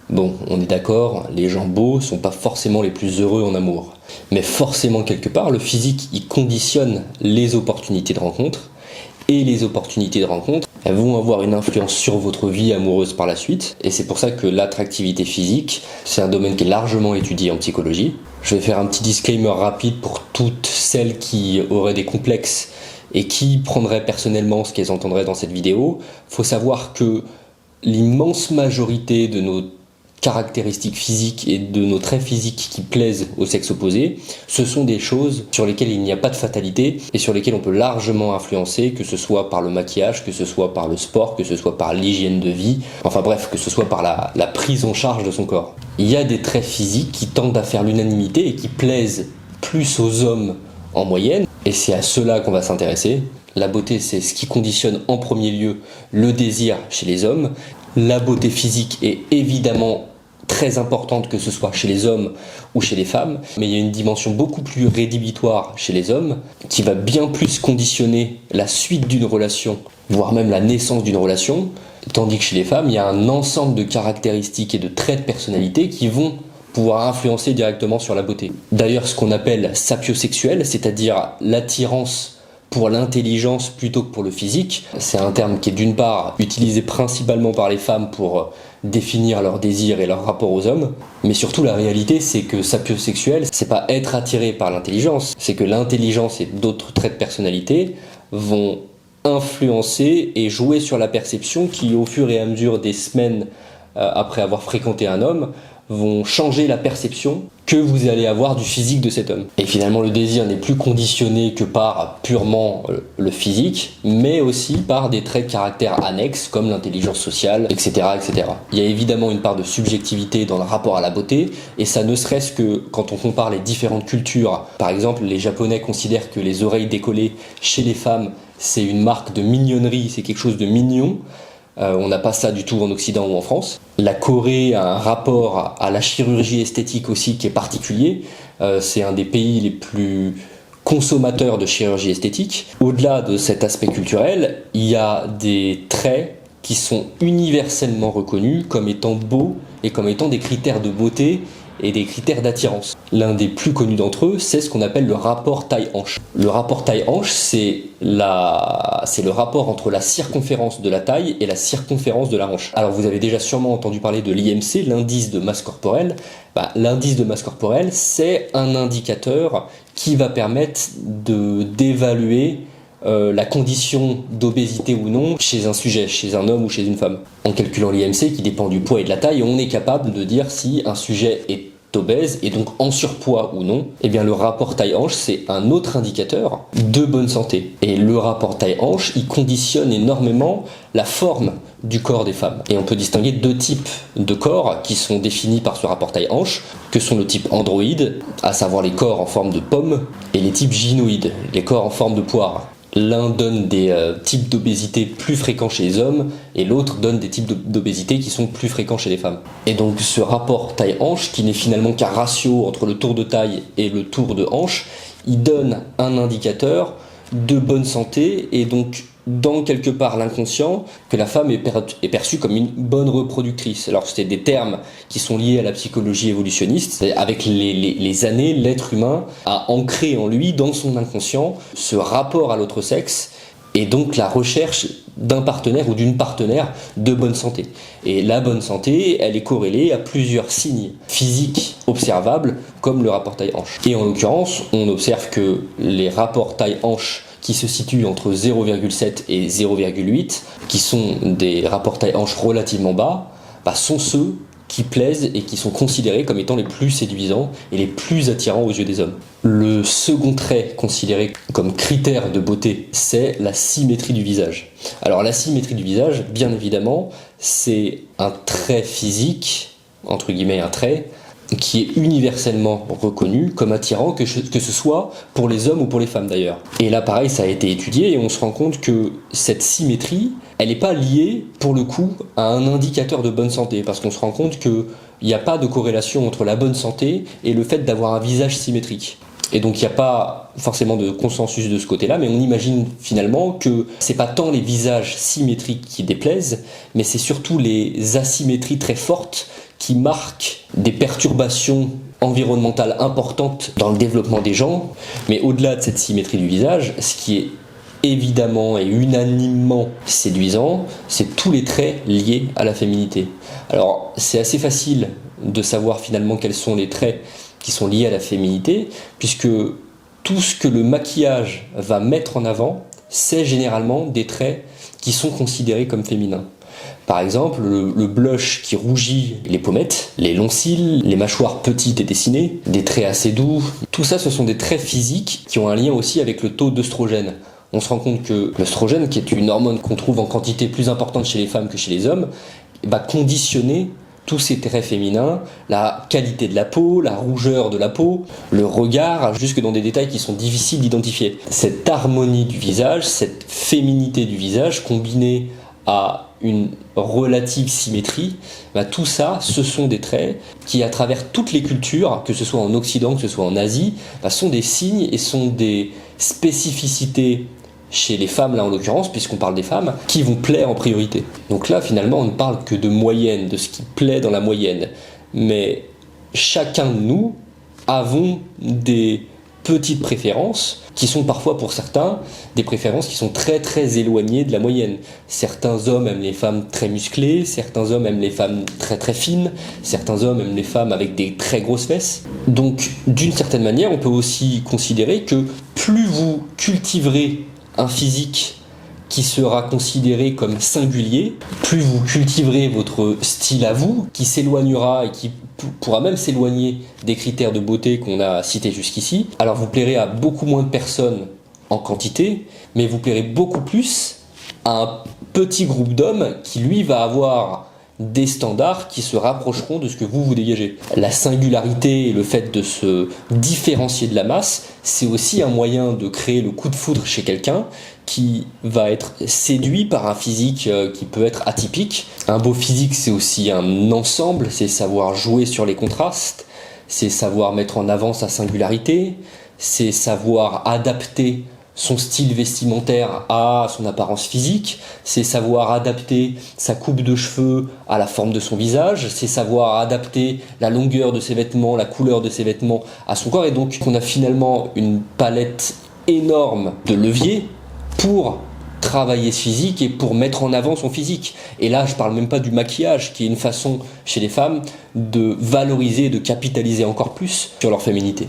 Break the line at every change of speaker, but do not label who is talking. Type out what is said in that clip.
Bon, on est d'accord, les gens beaux sont pas forcément les plus heureux en amour. Mais forcément, quelque part, le physique, il conditionne les opportunités de rencontre. Et les opportunités de rencontre, elles vont avoir une influence sur votre vie amoureuse par la suite. Et c'est pour ça que l'attractivité physique, c'est un domaine qui est largement étudié en psychologie. Je vais faire un petit disclaimer rapide pour toutes celles qui auraient des complexes et qui prendraient personnellement ce qu'elles entendraient dans cette vidéo. Faut savoir que l'immense majorité de nos caractéristiques physiques et de nos traits physiques qui plaisent au sexe opposé, ce sont des choses sur lesquelles il n'y a pas de fatalité et sur lesquelles on peut largement influencer, que ce soit par le maquillage, que ce soit par le sport, que ce soit par l'hygiène de vie, enfin bref, que ce soit par la prise en charge de son corps. Il y a des traits physiques qui tendent à faire l'unanimité et qui plaisent plus aux hommes en moyenne, et c'est à cela qu'on va s'intéresser. La beauté, c'est ce qui conditionne en premier lieu le désir chez les hommes. La beauté physique est évidemment très importante, que ce soit chez les hommes ou chez les femmes, mais il y a une dimension beaucoup plus rédhibitoire chez les hommes qui va bien plus conditionner la suite d'une relation, voire même la naissance d'une relation, tandis que chez les femmes, il y a un ensemble de caractéristiques et de traits de personnalité qui vont pouvoir influencer directement sur la beauté. D'ailleurs, ce qu'on appelle sapiosexuel, c'est-à-dire l'attirance pour l'intelligence plutôt que pour le physique. C'est un terme qui est d'une part utilisé principalement par les femmes pour définir leurs désirs et leur rapport aux hommes, mais surtout la réalité c'est que sapiosexuel, c'est pas être attiré par l'intelligence, c'est que l'intelligence et d'autres traits de personnalité vont influencer et jouer sur la perception qui, au fur et à mesure des semaines après avoir fréquenté un homme, vont changer la perception que vous allez avoir du physique de cet homme. Et finalement, le désir n'est plus conditionné que par purement le physique, mais aussi par des traits de caractère annexes comme l'intelligence sociale, etc., etc. Il y a évidemment une part de subjectivité dans le rapport à la beauté, et ça ne serait-ce que quand on compare les différentes cultures. Par exemple, les Japonais considèrent que les oreilles décollées chez les femmes, c'est une marque de mignonnerie, c'est quelque chose de mignon. On n'a pas ça du tout en Occident ou en France. La Corée a un rapport à la chirurgie esthétique aussi qui est particulier. C'est un des pays les plus consommateurs de chirurgie esthétique. Au-delà de cet aspect culturel, il y a des traits qui sont universellement reconnus comme étant beaux et comme étant des critères de beauté et des critères d'attirance. L'un des plus connus d'entre eux, c'est ce qu'on appelle le rapport taille-hanche. Le rapport taille-hanche, c'est le rapport entre la circonférence de la taille et la circonférence de la hanche. Alors vous avez déjà sûrement entendu parler de l'IMC, l'indice de masse corporelle. L'indice de masse corporelle, c'est un indicateur qui va permettre d'évaluer la condition d'obésité ou non chez un sujet, chez un homme ou chez une femme. En calculant l'IMC qui dépend du poids et de la taille, on est capable de dire si un sujet est obèse et donc en surpoids ou non. Et bien le rapport taille-hanche, c'est un autre indicateur de bonne santé. Et le rapport taille-hanche, il conditionne énormément la forme du corps des femmes. Et on peut distinguer deux types de corps qui sont définis par ce rapport taille-hanche, que sont le type androïde, à savoir les corps en forme de pomme, et les types gynoïdes, les corps en forme de poire. L'un donne des types d'obésité plus fréquents chez les hommes et l'autre donne des types d'obésité qui sont plus fréquents chez les femmes. Et donc ce rapport taille-hanche, qui n'est finalement qu'un ratio entre le tour de taille et le tour de hanche, il donne un indicateur de bonne santé et donc dans quelque part l'inconscient que la femme est perçue comme une bonne reproductrice. Alors c'est des termes qui sont liés à la psychologie évolutionniste. Avec les années, l'être humain a ancré en lui, dans son inconscient, ce rapport à l'autre sexe et donc la recherche d'un partenaire ou d'une partenaire de bonne santé. Et la bonne santé, elle est corrélée à plusieurs signes physiques observables comme le rapport taille-hanche. Et en l'occurrence, on observe que les rapports taille-hanche qui se situent entre 0,7 et 0,8, qui sont des rapports taille-hanche relativement bas, sont ceux qui plaisent et qui sont considérés comme étant les plus séduisants et les plus attirants aux yeux des hommes. Le second trait considéré comme critère de beauté, c'est la symétrie du visage. Alors la symétrie du visage, bien évidemment, c'est un trait physique, entre guillemets un trait, qui est universellement reconnu comme attirant, que ce soit pour les hommes ou pour les femmes d'ailleurs. Et là pareil, ça a été étudié et on se rend compte que cette symétrie, elle n'est pas liée pour le coup à un indicateur de bonne santé, parce qu'on se rend compte qu'il n'y a pas de corrélation entre la bonne santé et le fait d'avoir un visage symétrique. Et donc il n'y a pas forcément de consensus de ce côté-là, mais on imagine finalement que c'est pas tant les visages symétriques qui déplaisent, mais c'est surtout les asymétries très fortes qui marque des perturbations environnementales importantes dans le développement des gens. Mais au-delà de cette symétrie du visage, ce qui est évidemment et unanimement séduisant, c'est tous les traits liés à la féminité. Alors, c'est assez facile de savoir finalement quels sont les traits qui sont liés à la féminité, puisque tout ce que le maquillage va mettre en avant, c'est généralement des traits qui sont considérés comme féminins. Par exemple, le blush qui rougit les pommettes, les longs cils, les mâchoires petites et dessinées, des traits assez doux, tout ça ce sont des traits physiques qui ont un lien aussi avec le taux d'œstrogène. On se rend compte que l'œstrogène, qui est une hormone qu'on trouve en quantité plus importante chez les femmes que chez les hommes, va conditionner tous ces traits féminins, la qualité de la peau, la rougeur de la peau, le regard, jusque dans des détails qui sont difficiles d'identifier. Cette harmonie du visage, cette féminité du visage combinée à une relative symétrie, tout ça, ce sont des traits qui, à travers toutes les cultures, que ce soit en Occident, que ce soit en Asie, sont des signes et sont des spécificités chez les femmes, là en l'occurrence, puisqu'on parle des femmes, qui vont plaire en priorité. Donc là, finalement, on ne parle que de moyenne, de ce qui plaît dans la moyenne. Mais chacun de nous avons des petites préférences qui sont parfois pour certains des préférences qui sont très très éloignées de la moyenne. Certains hommes aiment les femmes très musclées, certains hommes aiment les femmes très très fines, certains hommes aiment les femmes avec des très grosses fesses. Donc d'une certaine manière, on peut aussi considérer que plus vous cultiverez un physique qui sera considéré comme singulier, plus vous cultiverez votre style à vous, qui s'éloignera et qui pourra même s'éloigner des critères de beauté qu'on a cités jusqu'ici. Alors vous plairez à beaucoup moins de personnes en quantité, mais vous plairez beaucoup plus à un petit groupe d'hommes qui lui va avoir des standards qui se rapprocheront de ce que vous dégagez. La singularité et le fait de se différencier de la masse, c'est aussi un moyen de créer le coup de foudre chez quelqu'un qui va être séduit par un physique qui peut être atypique. Un beau physique, c'est aussi un ensemble, c'est savoir jouer sur les contrastes, c'est savoir mettre en avant sa singularité, c'est savoir adapter son style vestimentaire à son apparence physique, c'est savoir adapter sa coupe de cheveux à la forme de son visage, c'est savoir adapter la longueur de ses vêtements, la couleur de ses vêtements à son corps, et donc on a finalement une palette énorme de leviers pour travailler ce physique et pour mettre en avant son physique. Et là, je parle même pas du maquillage, qui est une façon chez les femmes de valoriser, de capitaliser encore plus sur leur féminité.